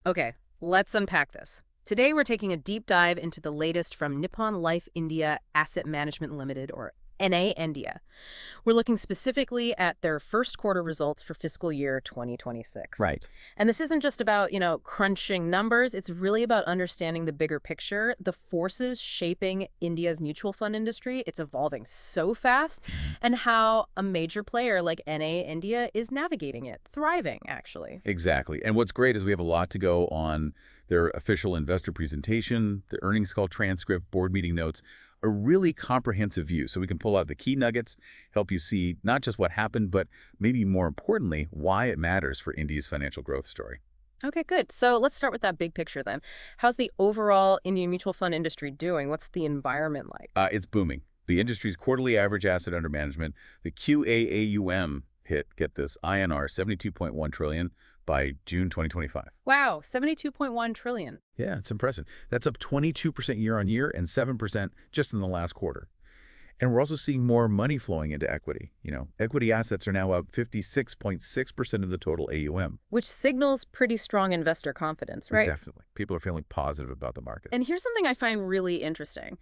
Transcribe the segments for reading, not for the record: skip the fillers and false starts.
Okay, let's unpack this. Today, we're taking a deep dive into the latest from Nippon Life India Asset Management Limited, or NA India. We're looking specifically at their first quarter results for fiscal year 2026. Right. And this isn't just about, crunching numbers. It's really about understanding the bigger picture, the forces shaping India's mutual fund industry. It's evolving so fast, Mhm. and how a major player like NA India is navigating it, thriving, actually. Exactly. And what's great is we have a lot to go on their official investor presentation, the earnings call transcript, board meeting notes, a really comprehensive view. So we can pull out the key nuggets, help you see not just what happened, but maybe more importantly, why it matters for India's financial growth story. Okay, good. So let's start with that big picture then. How's the overall Indian mutual fund industry doing? What's the environment like? It's booming. The industry's quarterly average asset under management, the QAAUM hit, get this, INR 72.1 trillion by June 2025. Wow, 72.1 trillion. Yeah, it's impressive. That's up 22% year on year and 7% just in the last quarter. And we're also seeing more money flowing into equity. Equity assets are now up 56.6% of the total AUM. Which signals pretty strong investor confidence, right? Definitely. People are feeling positive about the market. And here's something I find really interesting.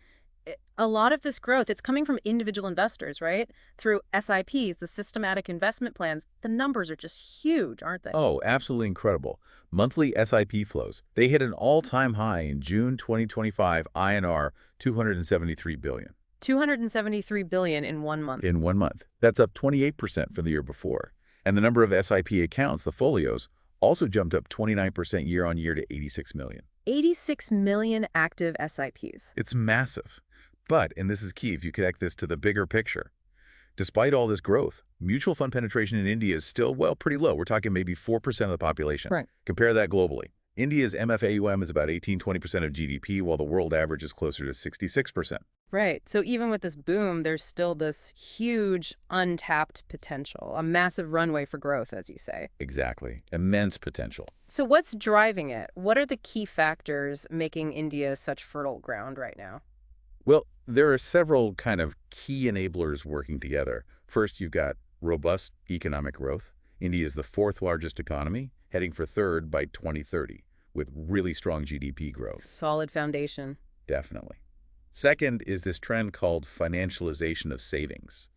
A lot of this growth, it's coming from individual investors, right? Through SIPs, the systematic investment plans. The numbers are just huge, aren't they? Oh, absolutely incredible. Monthly SIP flows. They hit an all-time high in June 2025, INR 273 billion. 273 billion in 1 month. In 1 month. That's up 28% from the year before. And the number of SIP accounts, the folios, also jumped up 29% year on year to 86 million. 86 million active SIPs. It's massive. But, and this is key if you connect this to the bigger picture, despite all this growth, mutual fund penetration in India is still, well, pretty low. We're talking maybe 4% of the population. Right. Compare that globally. India's MFAUM is about 18–20% of GDP, while the world average is closer to 66%. Right. So even with this boom, there's still this huge untapped potential, a massive runway for growth, as you say. Exactly. Immense potential. So what's driving it? What are the key factors making India such fertile ground right now? Well, there are several kind of key enablers working together. First, you've got robust economic growth. India is the fourth largest economy, heading for third by 2030, with really strong GDP growth. Solid foundation. Definitely. Second is this trend called financialization of savings.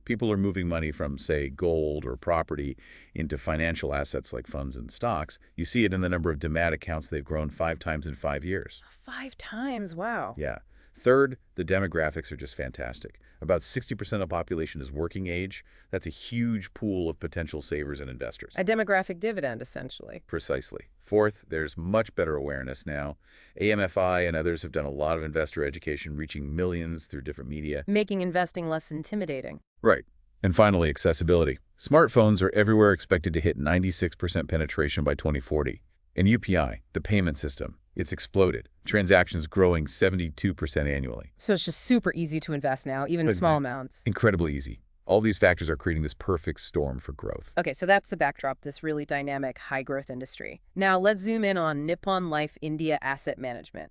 People are moving money from, say, gold or property into financial assets like funds and stocks. You see it in the number of demat accounts. They've grown 5 times in 5 years. 5 times, wow. Yeah. Third, the demographics are just fantastic. About 60% of the population is working age. That's a huge pool of potential savers and investors. A demographic dividend, essentially. Precisely. Fourth, there's much better awareness now. AMFI and others have done a lot of investor education, reaching millions through different media. Making investing less intimidating. Right. And finally, accessibility. Smartphones are everywhere, expected to hit 96% penetration by 2040. And UPI, the payment system, it's exploded. Transactions growing 72% annually. So it's just super easy to invest now, even small amounts. Incredibly easy. All these factors are creating this perfect storm for growth. Okay, so that's the backdrop, this really dynamic, high-growth industry. Now let's zoom in on Nippon Life India Asset Management,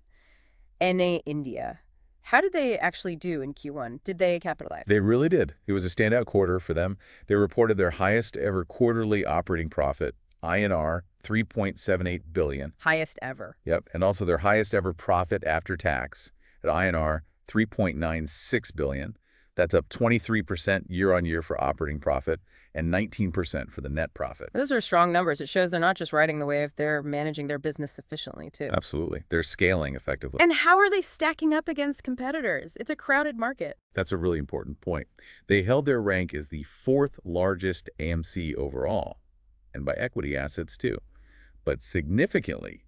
NA India. How did they actually do in Q1? Did they capitalize? They really did. It was a standout quarter for them. They reported their highest ever quarterly operating profit, INR 3.78 billion. Highest ever. Yep, and also their highest ever profit after tax at INR 3.96 billion. That's up 23% year on year for operating profit and 19% for the net profit. Those are strong numbers. It shows they're not just riding the wave, they're managing their business efficiently, too. Absolutely. They're scaling effectively. And how are they stacking up against competitors? It's a crowded market. That's a really important point. They held their rank as the fourth largest AMC overall, and by equity assets, too. But significantly,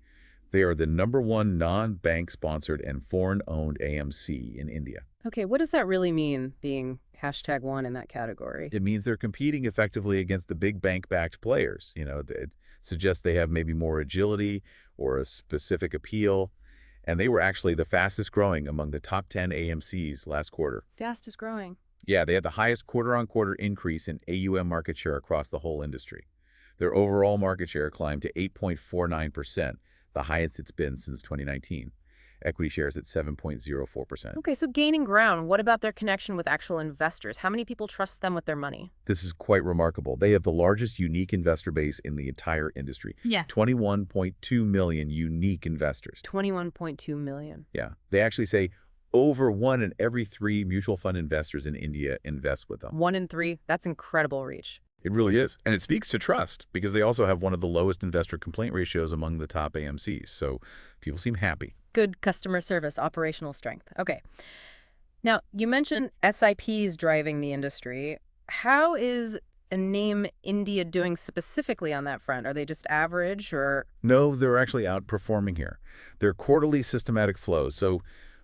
they are the #1 non-bank sponsored and foreign-owned AMC in India. Okay, what does that really mean, being #1 in that category? It means they're competing effectively against the big bank-backed players. It suggests they have maybe more agility or a specific appeal. And they were actually the fastest growing among the top 10 AMCs last quarter. Fastest growing. Yeah, they had the highest quarter-on-quarter increase in AUM market share across the whole industry. Their overall market share climbed to 8.49%, the highest it's been since 2019. Equity shares at 7.04%. Okay, so gaining ground. What about their connection with actual investors? How many people trust them with their money? This is quite remarkable. They have the largest unique investor base in the entire industry. Yeah. 21.2 million unique investors. 21.2 million. Yeah. They actually say over 1 in every 3 mutual fund investors in India invest with them. 1 in 3. That's incredible reach. It really is. And it speaks to trust because they also have one of the lowest investor complaint ratios among the top AMCs. So people seem happy. Good customer service, operational strength. Okay. Now, you mentioned SIPs driving the industry. How is a name India doing specifically on that front? Are they just average or? No, they're actually outperforming here. Their quarterly systematic flows, so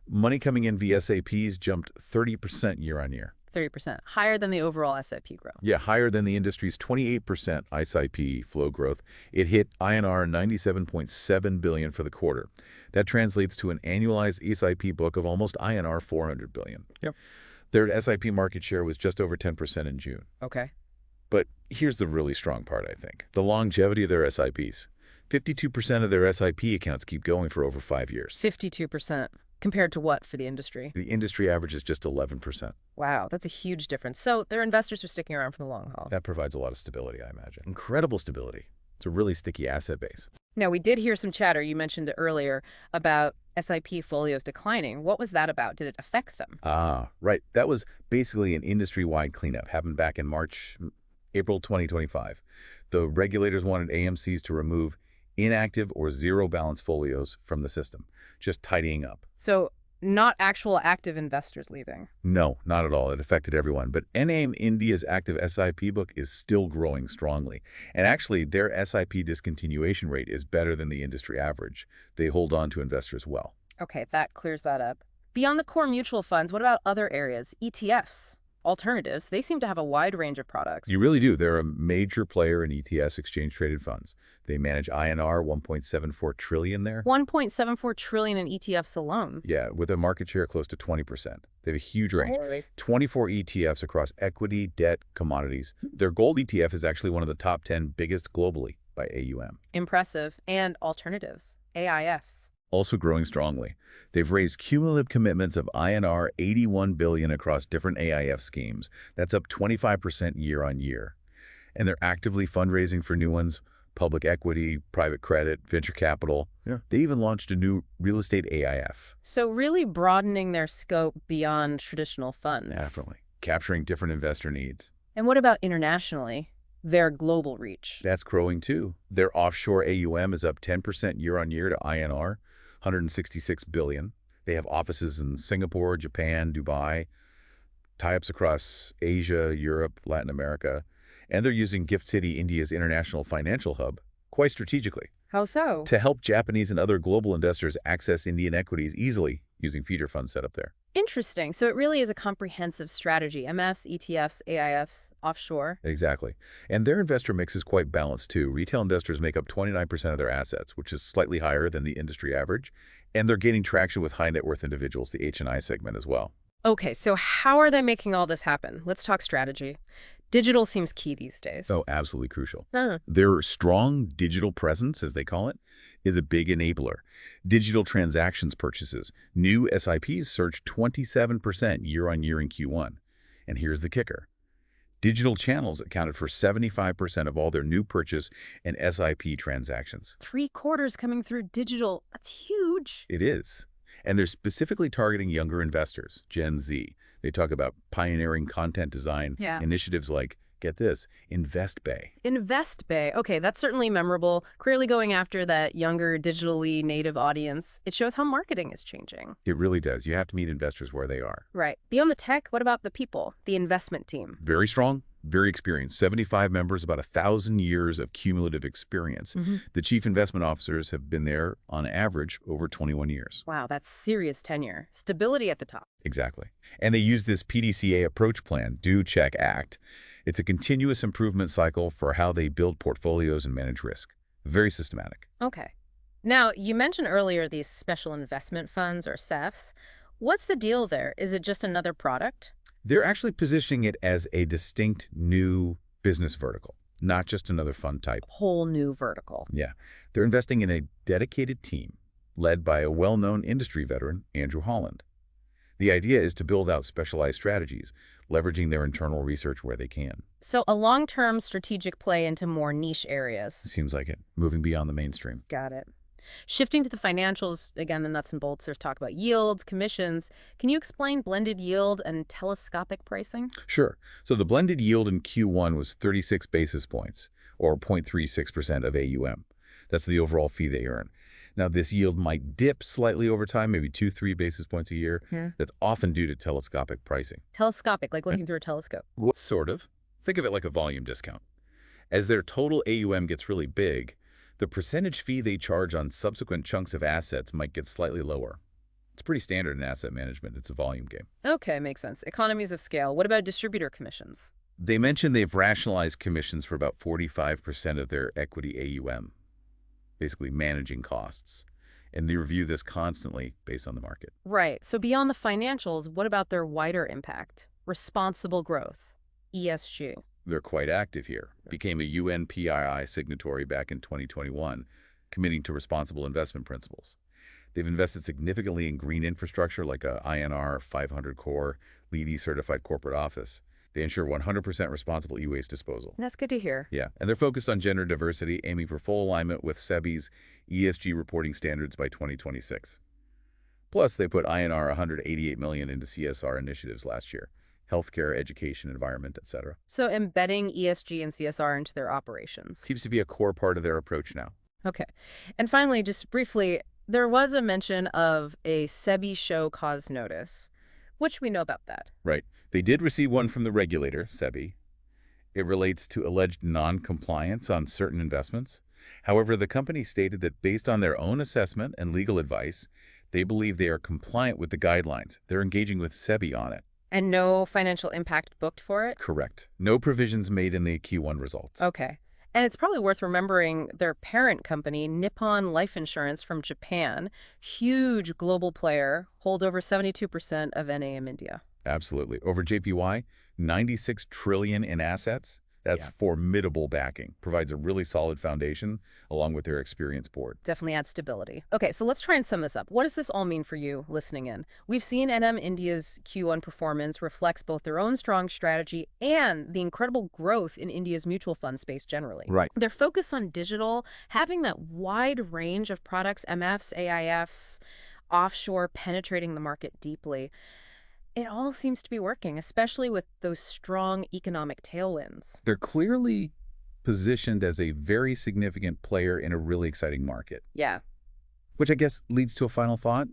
money coming in via SIPs jumped 30% year on year. 30%, higher than the overall SIP growth. Yeah, higher than the industry's 28% SIP flow growth. It hit INR 97.7 billion for the quarter. That translates to an annualized SIP book of almost INR 400 billion. Yep. Their SIP market share was just over 10% in June. Okay. But here's the really strong part, I think. The longevity of their SIPs. 52% of their SIP accounts keep going for over 5 years. 52%. Compared to what for the industry? The industry average is just 11%. Wow, that's a huge difference. So their investors are sticking around for the long haul. That provides a lot of stability, I imagine. Incredible stability. It's a really sticky asset base. Now, we did hear some chatter, you mentioned it earlier, about SIP folios declining. What was that about? Did it affect them? Right. That was basically an industry-wide cleanup. Happened back in April 2025. The regulators wanted AMCs to remove inactive or zero balance folios from the system, just tidying up. So not actual active investors leaving? No, not at all. It affected everyone. But NAM India's active SIP book is still growing strongly. And actually, their SIP discontinuation rate is better than the industry average. They hold on to investors well. Okay, that clears that up. Beyond the core mutual funds, what about other areas? ETFs? Alternatives, they seem to have a wide range of products. You really do. They're a major player in ETFs, exchange-traded funds. They manage INR 1.74 trillion there. 1.74 trillion in ETFs alone. Yeah, with a market share close to 20%. They have a huge range. Right. 24 ETFs across equity, debt, commodities. Their gold ETF is actually one of the top 10 biggest globally by AUM. Impressive. And alternatives, AIFs. Also growing strongly. They've raised cumulative commitments of INR 81 billion across different AIF schemes. That's up 25% year on year. And they're actively fundraising for new ones, public equity, private credit, venture capital. Yeah. They even launched a new real estate AIF. So really broadening their scope beyond traditional funds. Definitely. Capturing different investor needs. And what about internationally? Their global reach. That's growing too. Their offshore AUM is up 10% year on year to INR 166 billion. They have offices in Singapore, Japan, Dubai, tie-ups across Asia, Europe, Latin America, and they're using Gift City, India's international financial hub, quite strategically. How so? To help Japanese and other global investors access Indian equities easily using feeder funds set up there. Interesting. So it really is a comprehensive strategy. MFs, ETFs, AIFs, offshore. Exactly. And their investor mix is quite balanced too. Retail investors make up 29% of their assets, which is slightly higher than the industry average. And they're gaining traction with high net worth individuals, the H&I segment as well. Okay, so how are they making all this happen? Let's talk strategy. Digital seems key these days. Oh, absolutely crucial. Their strong digital presence, as they call it, is a big enabler. Digital transactions purchases. New SIPs surged 27% year on year in Q1. And here's the kicker. Digital channels accounted for 75% of all their new purchase and SIP transactions. 3/4 coming through digital. That's huge. It is. And they're specifically targeting younger investors, Gen Z. They talk about pioneering content design initiatives like, get this, InvestBay. InvestBay. Okay, that's certainly memorable. Clearly going after that younger, digitally native audience. It shows how marketing is changing. It really does. You have to meet investors where they are. Right. Beyond the tech, what about the people, the investment team? Very strong, very experienced. 75 members, about 1,000 years of cumulative experience. The chief investment officers have been there, on average, over 21 years. Wow, that's serious tenure. Stability at the top. Exactly. And they use this PDCA approach plan, Do, Check, Act. It's a continuous improvement cycle for how they build portfolios and manage risk. Very systematic. Okay. Now, you mentioned earlier these special investment funds, or SEFs. What's the deal there? Is it just another product? They're actually positioning it as a distinct new business vertical, not just another fund type. Whole new vertical. Yeah. They're investing in a dedicated team, led by a well-known industry veteran, Andrew Holland. The idea is to build out specialized strategies, leveraging their internal research where they can. So a long-term strategic play into more niche areas. Seems like it, moving beyond the mainstream. Got it. Shifting to the financials, again, the nuts and bolts, there's talk about yields, commissions. Can you explain blended yield and telescopic pricing? Sure. So the blended yield in Q1 was 36 basis points, or 0.36% of AUM. That's the overall fee they earn. Now, this yield might dip slightly over time, maybe 2-3 basis points a year. Yeah. That's often due to telescopic pricing. Telescopic, like looking through a telescope. Sort of. Think of it like a volume discount. As their total AUM gets really big, the percentage fee they charge on subsequent chunks of assets might get slightly lower. It's pretty standard in asset management. It's a volume game. Okay, makes sense. Economies of scale. What about distributor commissions? They mentioned they've rationalized commissions for about 45% of their equity AUM, basically managing costs. And they review this constantly based on the market. Right. So beyond the financials, what about their wider impact? Responsible growth, ESG. They're quite active here. Became a UNPII signatory back in 2021, committing to responsible investment principles. They've invested significantly in green infrastructure like a INR 500 core LEED certified corporate office. They ensure 100% responsible e-waste disposal. That's good to hear. Yeah, and they're focused on gender diversity, aiming for full alignment with SEBI's ESG reporting standards by 2026. Plus, they put INR 188 million into CSR initiatives last year. Healthcare, education, environment, etc. So embedding ESG and CSR into their operations. Seems to be a core part of their approach now. Okay. And finally, just briefly, there was a mention of a SEBI show cause notice. What should we know about that? Right. They did receive one from the regulator, SEBI. It relates to alleged non-compliance on certain investments. However, the company stated that based on their own assessment and legal advice, they believe they are compliant with the guidelines. They're engaging with SEBI on it. And no financial impact booked for it? Correct. No provisions made in the Q1 results. Okay. And it's probably worth remembering their parent company, Nippon Life Insurance from Japan, huge global player, hold over 72% of NAM India. Absolutely. Over JPY, 96 trillion in assets. That's formidable backing. Provides a really solid foundation along with their experienced board. Definitely adds stability. Okay, so let's try and sum this up. What does this all mean for you listening in? We've seen NM India's Q1 performance reflects both their own strong strategy and the incredible growth in India's mutual fund space generally. Right. Their focus on digital, having that wide range of products, MFs, AIFs, offshore, penetrating the market deeply. It all seems to be working, especially with those strong economic tailwinds. They're clearly positioned as a very significant player in a really exciting market. Yeah. Which I guess leads to a final thought,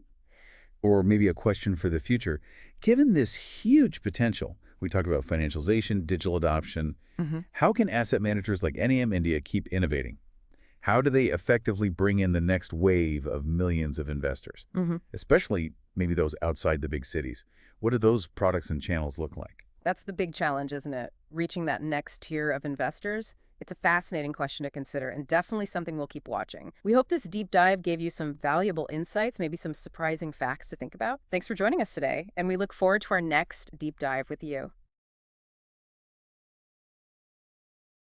or maybe a question for the future. Given this huge potential, we talked about financialization, digital adoption, how can asset managers like NAM India keep innovating? How do they effectively bring in the next wave of millions of investors, especially maybe those outside the big cities? What do those products and channels look like? That's the big challenge, isn't it? Reaching that next tier of investors. It's a fascinating question to consider and definitely something we'll keep watching. We hope this deep dive gave you some valuable insights, maybe some surprising facts to think about. Thanks for joining us today, and we look forward to our next deep dive with you.